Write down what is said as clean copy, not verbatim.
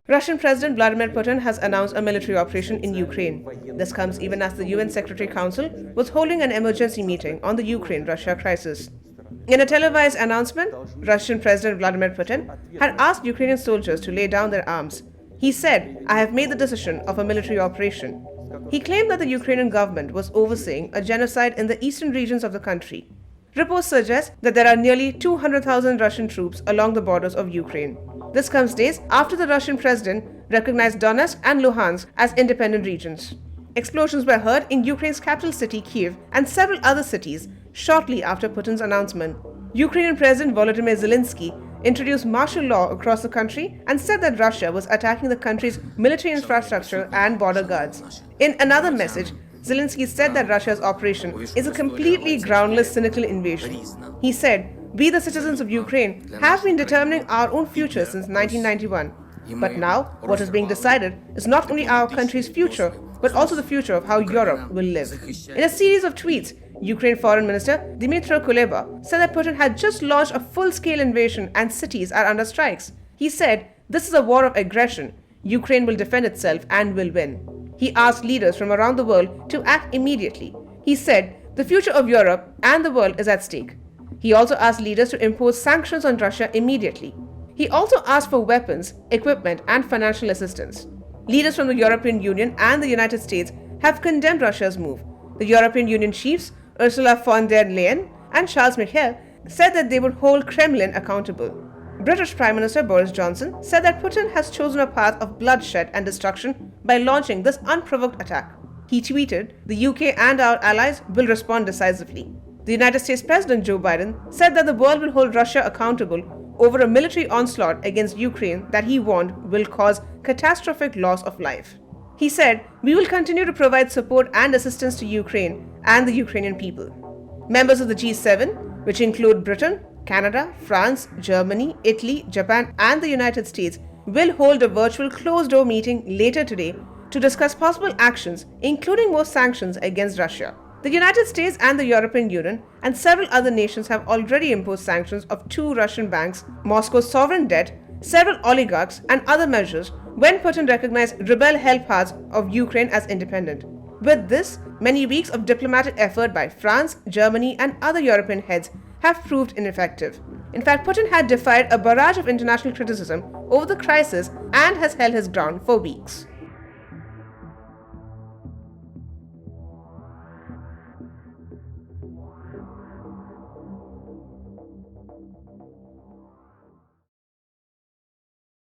Russian President Vladimir Putin has announced a military operation in Ukraine. This comes even as the UN Secretary Council was holding an emergency meeting on the Ukraine-Russia crisis. In a televised announcement, Russian President Vladimir Putin had asked Ukrainian soldiers to lay down their arms. He said, "I have made the decision of a military operation." He claimed that the Ukrainian government was overseeing a genocide in the eastern regions of the country. Reports suggest that there are nearly 200,000 Russian troops along the borders of Ukraine. This comes days after the Russian president recognized Donetsk and Luhansk as independent regions. Explosions were heard in Ukraine's capital city, Kyiv, and several other cities shortly after Putin's announcement. Ukrainian President Volodymyr Zelensky introduced martial law across the country and said that Russia was attacking the country's military infrastructure and border guards. In another message, Zelensky said that Russia's operation is a completely groundless, cynical invasion. He said, "We, the citizens of Ukraine, have been determining our own future since 1991. But now, what is being decided is not only our country's future, but also the future of how Europe will live." In a series of tweets, Ukraine Foreign Minister Dmytro Kuleba said that Putin had just launched a full-scale invasion and cities are under strikes. He said, "This is a war of aggression. Ukraine will defend itself and will win." He asked leaders from around the world to act immediately. He said, "The future of Europe and the world is at stake." He also asked leaders to impose sanctions on Russia immediately. He also asked for weapons, equipment, and financial assistance. Leaders from the European Union and the United States have condemned Russia's move. The European Union chiefs, Ursula von der Leyen and Charles Michel, said that they would hold Kremlin accountable. British Prime Minister Boris Johnson said that Putin has chosen a path of bloodshed and destruction by launching this unprovoked attack. He tweeted, "The UK and our allies will respond decisively." The United States President Joe Biden said that the world will hold Russia accountable over a military onslaught against Ukraine that he warned will cause catastrophic loss of life. He said, "We will continue to provide support and assistance to Ukraine and the Ukrainian people." Members of the G7, which include Britain, Canada, France, Germany, Italy, Japan, and the United States, will hold a virtual closed-door meeting later today to discuss possible actions, including more sanctions against Russia. The United States and the European Union and several other nations have already imposed sanctions of 2 Russian banks, Moscow's sovereign debt, several oligarchs, and other measures when Putin recognized rebel-held parts of Ukraine as independent. With this, many weeks of diplomatic effort by France, Germany, and other European heads have proved ineffective. In fact, Putin had defied a barrage of international criticism over the crisis and has held his ground for weeks.